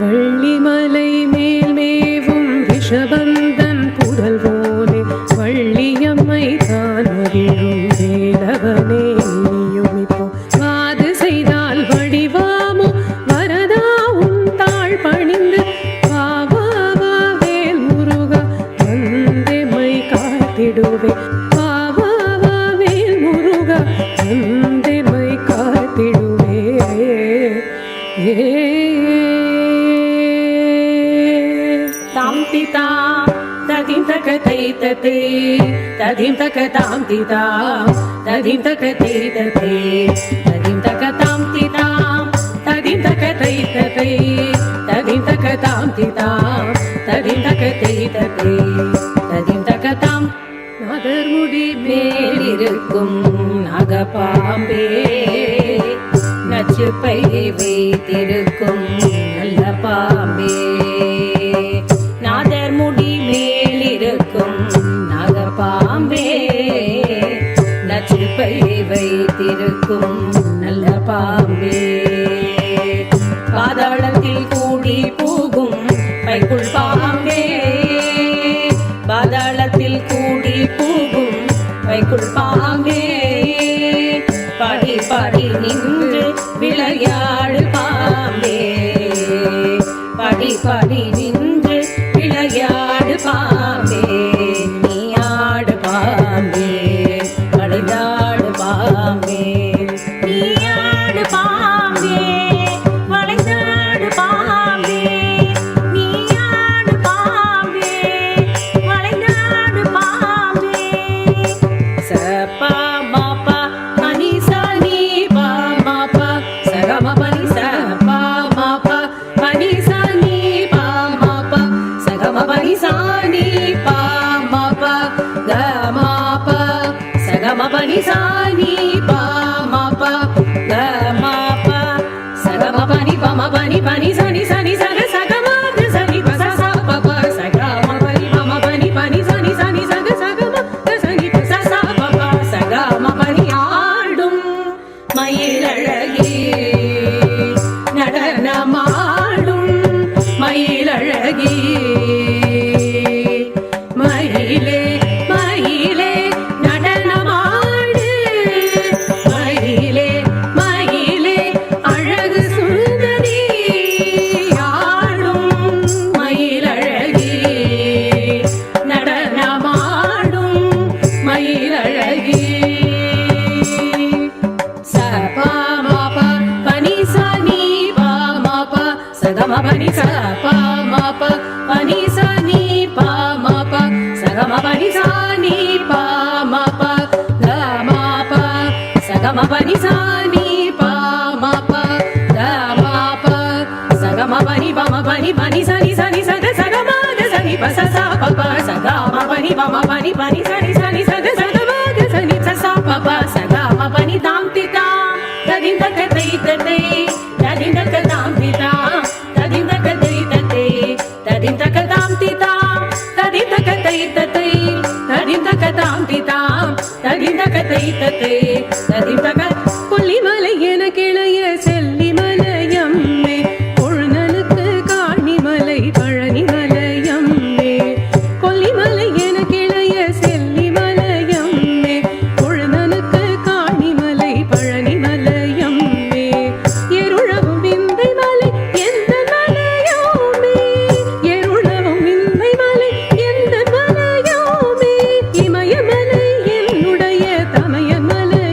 வள்ளிமலை மேல் மேவும் ரிஷபந்தன் புதல்வோனே வள்ளியம்மை தான் மகிழும் வேலவனே நீயும் இப்போ வாது செய்தால் வடிவாமோ வரதா உன் தாழ் பணிந்து வா வா வா வேல் முருகா வந்தெமை காத்திடுவே வா வா வா வேல் முருகா வந்தெமை காத்திடுவே தாம்திதா ததிம் தகதை ததே ததிம் தகதாம் திதா ததிம் தகதை ததே ததிம் தகதாம் திதா ததிம் தகதை ததே ததிம் தகதாம் திதா ததிம் தகதை ததே ததிம் தகதாம் நாதர்முடி மேலிருக்கும் நாகபாம்பே நச்சுப்பை வைத்திருக்கும் நல்ல பாம்பே நாதர் முடி மேலிருக்கும் நாகபாம்பே நச்சுப்பை வைத்திருக்கும் நல்ல பாம்பே பாதாளத்தில் கூடி போகும் பைக்குள் பாம்பே பாதாளத்தில் கூடி போகும் பைக்குள் பாம்பே பாடி பாடி நின்று விளையாடு பாம்பே பாடி பாடி நின்று விளையாடு பாம்பே நீ ஆடு பாம்பே வளைந்தாடு பாம்பே நீ ஆடு பாம்பே வளைந்தாடு பாம்பே நீ ஆடு பாம்பே வளைந்தாடு பாம்பே சப்பா மாப்பா மணி சனி பா மாப்பா சகம பனி சப்பா மாப்பா மணி சனி பா மாப்பா சகம பனி சனி பா மாப்பா க மாப்பா சகம பனி சனி பா மாப்பா க மாப்பா சகம பனி பம பனி பனி சனி சனி சக சகம க சனி ப ச ச ப ப சகம பனி பம பனி பனி சனி சனி சக சகம க சனி ப ச ச ப ப சகம பனி ஆடும் மயிலழகி நடனமாடும் மயிலழகி மயிலே மயிலே நடனமாடு மயிலே மயிலே அழகு சுந்தரி ஆடும் மயிலழகி நடனமாடும் மயிலழகி சபா மாபா பனி சனி பா மாபா சகம பனி சபா மாபா பனி சனி பா மாபா சகம பனி சனி பா மாபா க மாபா சகம பனி சனி பா மாபா க மாபா சகம பனி பம பனி பனி சனி சனி சக சகம க சனி ப ச ச ப ப சகம பனி பம பனி பனி சனி சனி சக சகம க சனி ச ச ப ப சகம பனி தாம் திதா ததிம் தகதை ததே ததிம் தகதாம் திதா ததிம் தகதை ததே ததிம் தகதாம் திதா ததிம் தகதை ததே ததிம் தகதாம் திதா ததிம் தகதை ததே ததிம் தக கொல்லிமலை என கிளைய செல்லிமலையம்மே கொழுநனுக்கு காணிமலை பழனிமலையம்மே கொல்லிமலை என கிளைய செல்லிமலையம்மே கொழுநனுக்கு காணிமலை பழனிமலையம்மே எருளவும் விந்தை மலை எந்த மலையோமே எருளவும் விந்தை மலை எந்த மலையோமே இமயமலை என்னுடைய தமயமலை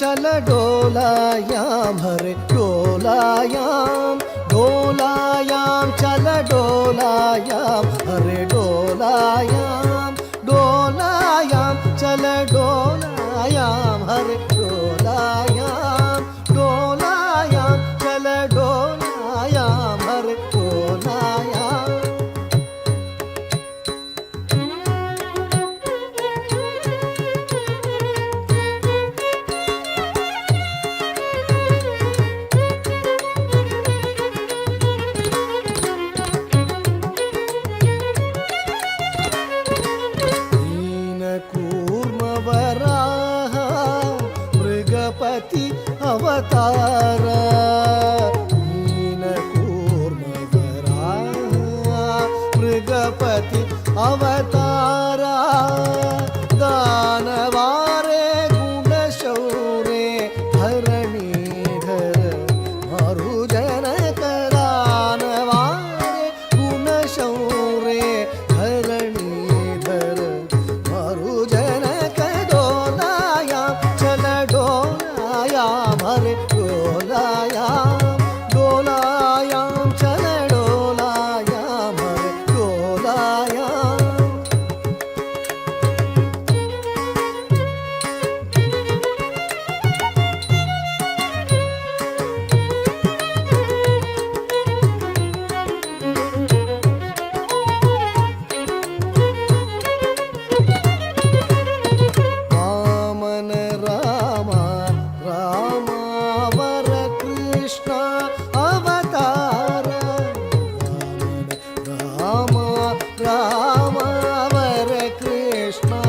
चल डोलायाम हरे डोलायाम डोलायाम चल डोलायाम हरे डोलायाम डोलायाम चल डोलायाम हरे डोलायाम डोलायाम चल डोलायाम हरे डोलायाम कूर्मवराह मृगपति अवतार कूर्मवराह मृगपति अवतारा दानवारे गुणशौरे धरणीधर मरुजनक दानवारे गुणशौरे धरणीधर मरुजनक डोलायाम चल डोलायाम हरे डोलायाम डोलायाम चल डोलायाम हरे डोलायाम वामन रामा रामावर कृष्ण अवतार वामन रामा रामावर कृष्ण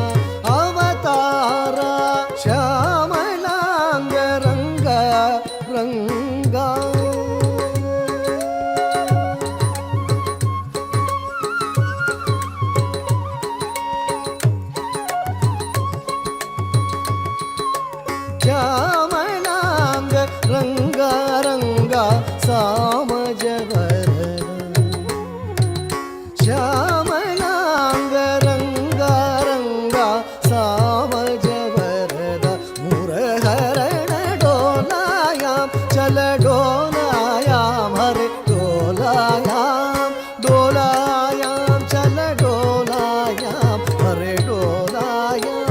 अवतार श्यामलांग रंग रंगा श्यामलांग रंगा रंगा सामजवरद श्यामलांग रंगा रंगा सामजवरद मुरहरण डोलायाम चल डोलायाम हरे डोलायाम डोलायाम चल डोलायाम हरे डोलायाम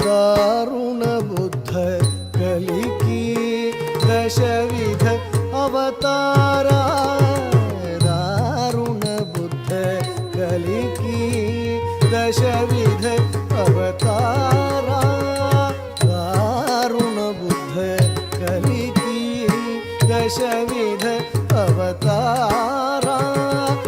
दारुण बुद्ध कलिकी दशविध अवतारा दारुण बुद्ध कलिकी दशविध अवतारा दारुण बुद्ध कलिकी दशविध अवतारा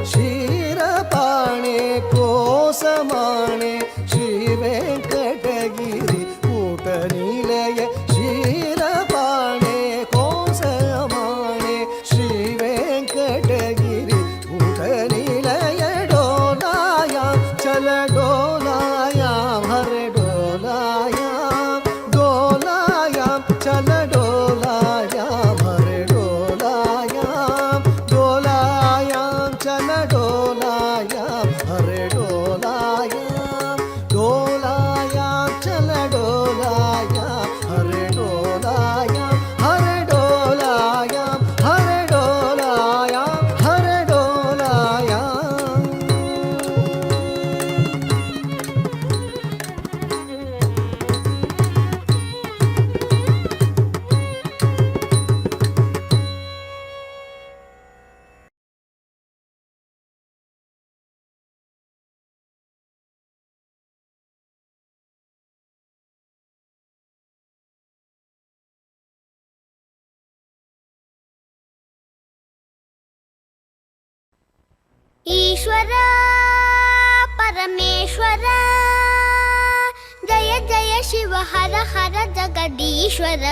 क्षीरपाणे कोसमाणे श्री वेंकटगिरि कूटनिलय क्षीरपाणे कोसमाणे श्री वेंकटगिरि कूटनिलय डोलायाम चल डोलायाम हरे डोलायाम डोलायाम चल डोलायाम हरे डोलायाम डोलायाम चल डोलायाम हरे डोलायाम डोलायाम चल डोलायाम हरे डोलायाम हरे डोलायाम हरे डोलायाम हरे डोलायाम ईश्वर परमेश्वर जय जय शिव हर हर जगदीश्वर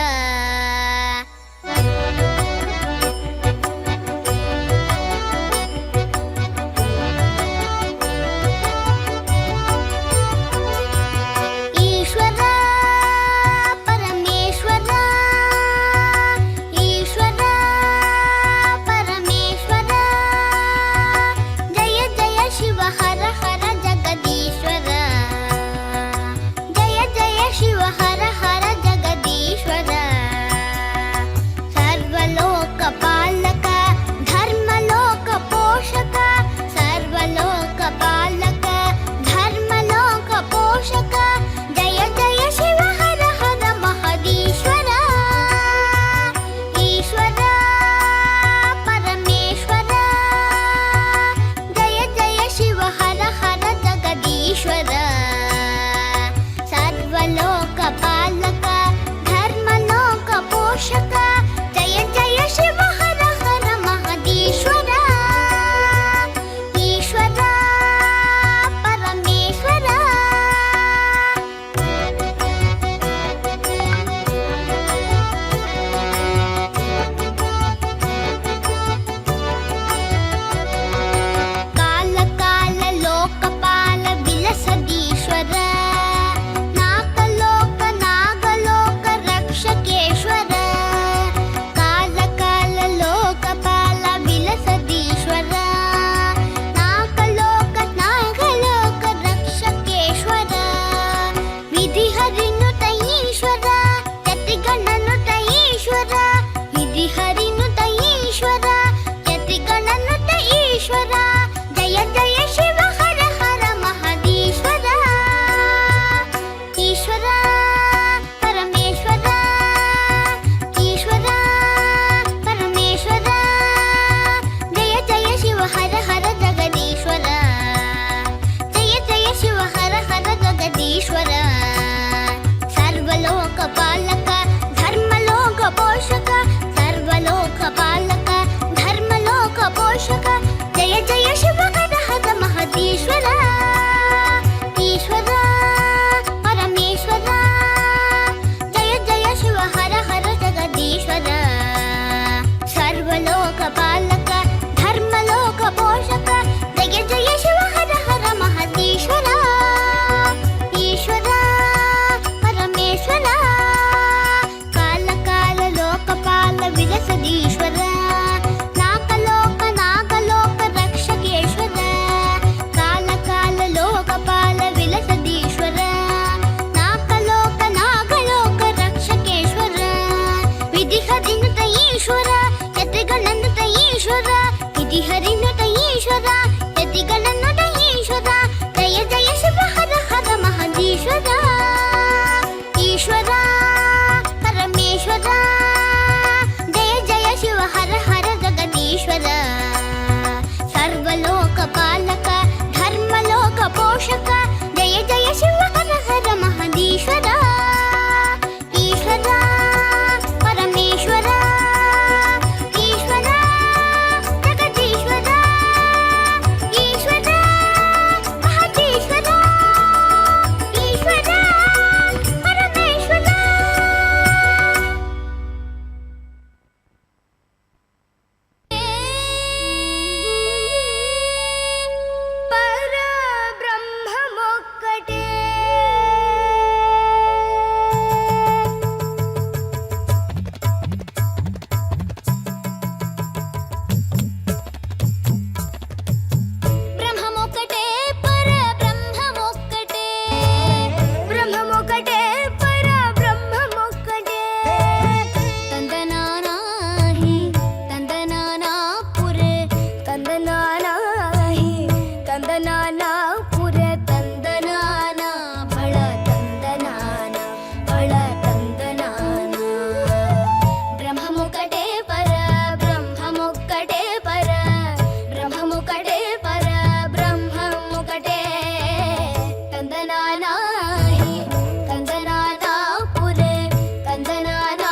ತಂದನಾನ ಪುರ ತಂದನಾನ ಫಳ ತಂದನಾನ ಫಳ ತಂದನಾನ ಬ್ರಹ್ಮಮುಕಟೆ ಪರ ಬ್ರಹ್ಮಮುಕಟೆ ಪರ ಬ್ರಹ್ಮಮುಕಟೆ ಪರ ಬ್ರಹ್ಮಮುಕಟೆ ತಂದನಾನ ಹಿ ತಂದನಾನ ಪುರೆ ತಂದನಾನ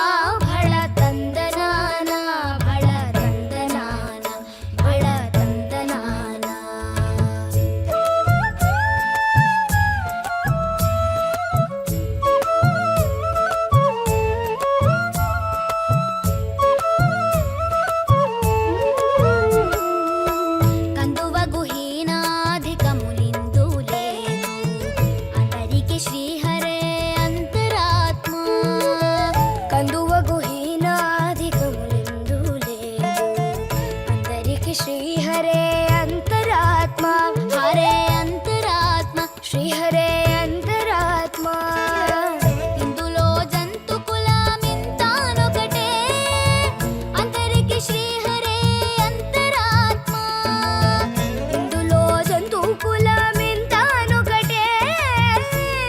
ಫಳ ತಂದನಾನ ಫಳ ತಂದನಾನ ಫಳ ತಂದನಾನ కందువ గుహీనాధికములిందు లేదు అందరికి శ్రీహరే అంతరాత్మ కందువ గుహీనాధికములిందు లేదు అందరికి శ్రీహరే అంతరాత్మ హరే అంతరాత్మ శ్రీహరే అంతరాత్మ ఇందులో జంతు కులమింతానొకటే అందరికి శ్రీహరే అంతరాత్మ ఇందులో జంతు కులమింతానొకటే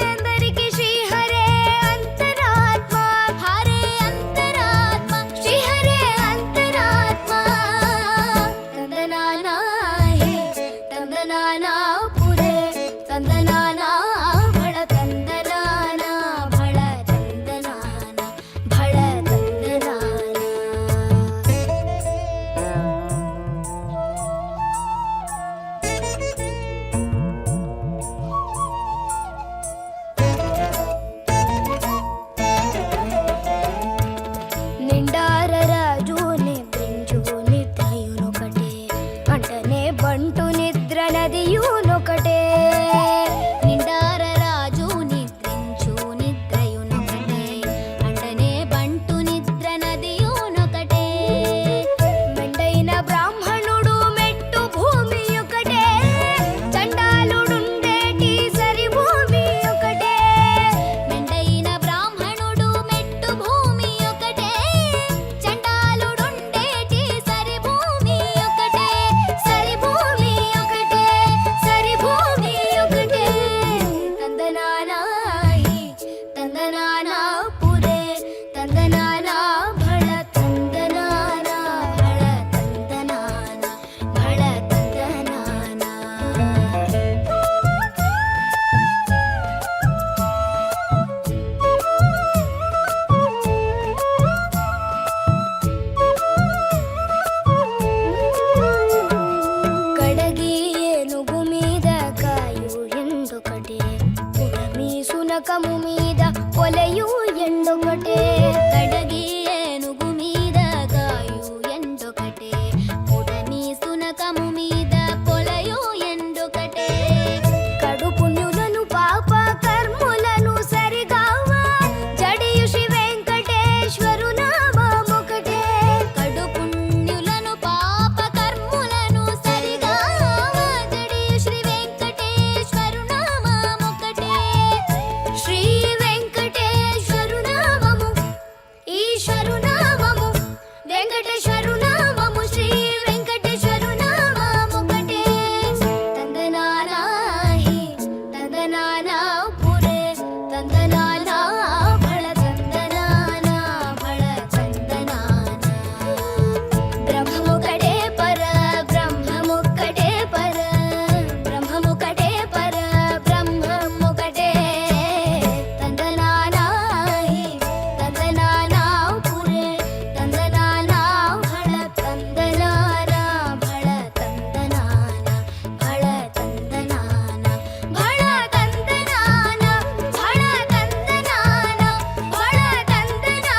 అందరికి శ్రీహరే అంతరాత్మ హరే అంతరాత్మ శ్రీహరే అంతరాత్మ తందనానా హే తందనానా పురే తందనానా భళ తందనానా భళ తందనానా భళ తందనానా నిండార రాజు నిద్రించు నిద్రయునొకటే అంటనే బంటు నిద్ర నదియునొకటే నిండార రాజు నిద్రించు నిద్రయునొకటే అంటనే బంటు నిద్ర నదియునొకటే మెండైన బ్రాహ్మణుడు మెట్టు భూమి ఒకటే చండాలుడుండేటి సరి భూమి ఒకటే మెండైన బ్రాహ్మణుడు మెట్టు భూమి ఒకటే చండాలుడుండేటి సరి భూమి ఒకటే సరి భూమి ఒకటే సరి భూమి ఒకటే తందనానా హి తందనానా పురే తందనానా భళ తందనానా భళ తందనానా భళ తందనానా కడగి ఏనుగు మీద కాయు ఎండొకటే పుడమి సునకము మీద పొలయు ఎండొకటే కడగి ఏనుగు మీద కాయు ఎండొకటే పుడమి సునకము మీద పొలయు ఎండొకటే కడు పుణ్యులను పాప కర్ములను సరిగావా జడియు శ్రీ వెంకటేశ్వరు నామమొకటే కడు పుణ్యులను పాప కర్ములను సరిగావా జడియు శ్రీ వెంకటేశ్వరు నామమొకటే శ్రీ వెంకటేశ్వరు నామము ఈశ్వరు నామము వెంకటేశ్వరు నామము శ్రీ వెంకటేశ్వరు నామమొకటే తందనానా హి తందనానా పురే తందనానా భళ తందనానా భళ తందనానా బ్రహ్మముకటే పర బ్రహ్మముకటే పర బ్రహ్మముకటే పర బ్రహ్మముకటే తందనానా హి తందనానా పురే తందనానా భళ తందనానా భళ తందనానా భళ తందనానా భళ తందనానా భళ తందనానా భళ తందనానా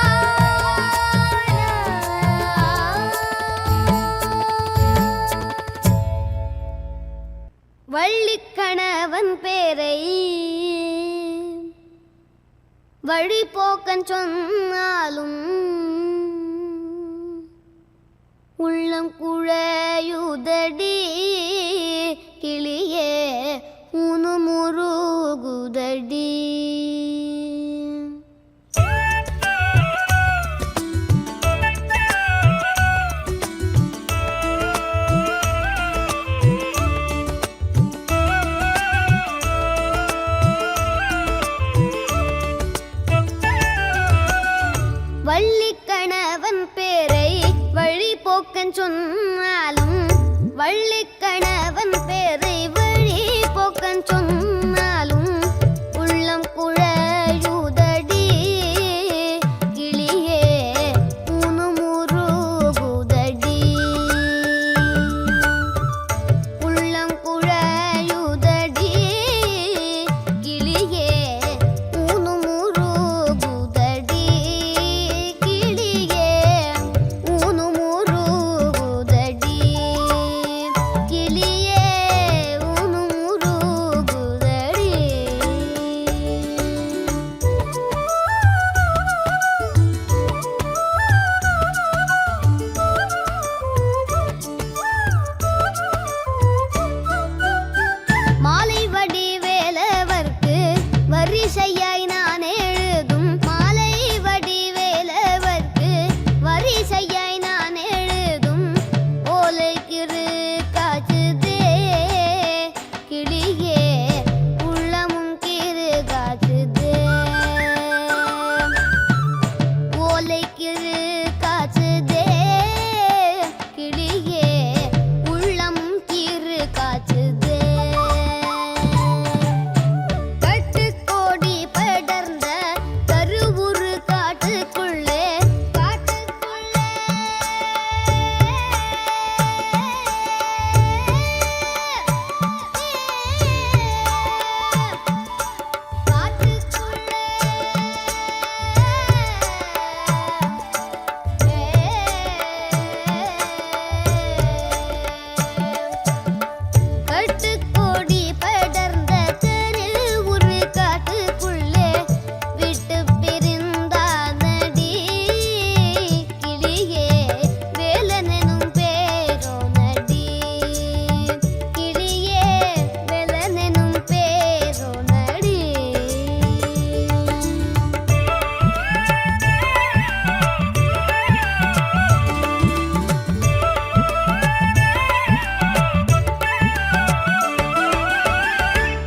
வள்ளிக்கணவன் பேரை வழிபோக்கன் சொன்னாலும் உள்ளம் குழையுதடி கிளியே உனு முருகுதடி போக்கன் சொன்னாலும் வள்ளிக்கணவன் பேரை வழி போக்கன் சொன்னாலும் உள்ளம் குழையுதடி கிளியே ஊனுமுருகுதடி உள்ளம் குழையுதடி கிளியே ஊனுமுருகுதடி கிளியே ஊனுமுருகுதடி கிளியே ஊனுமுருகுதடி. மாலை வடிவேலவர்க்கு வரிசையாய் நான் எழுதும் மாலை வடிவேலவர்க்கு வரிசையாய் நான் எழுதும் ஓலைக்கிரு காச்சுதே கிளியே உள்ளமும் கிரு காச்சுதே ஓலைக்கிரு காச்சுதே கிளியே உள்ளமும் கிரு காச்சுதே கட்டுக்கோடி படர்ந்த கருவுரு காட்டுக்குள்ளே கட்டுக்கோடி படர்ந்த கருவுரு காட்டுக்குள்ளே விட்டு பிரிந்தானடி கிளியே வேலனெனும் பேரோனடி கிளியே வேலனெனும் பேரோனடி.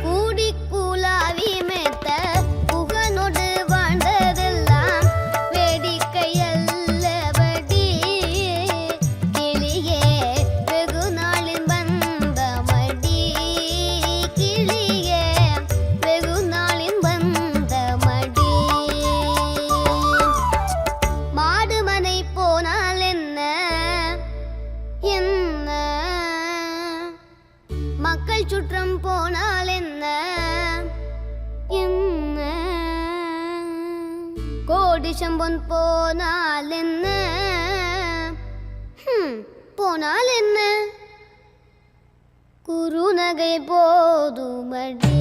கூடி கூலாவி மேத்த புகனோடு வாழ்ந்ததெல்லாம் வேடிக்கையல்லபடி கிளியே வெகு நாளின் வந்தமடி கிளியே வெகு நாளின் வந்தமடி. மாடுமனை போனால் என்ன என்ன மக்கள் சுற்றம் போனால் என்ன என்ன கோடி சம்பொன் போனால் என்ன போனால் என்ன குறுநகை போதுமடி.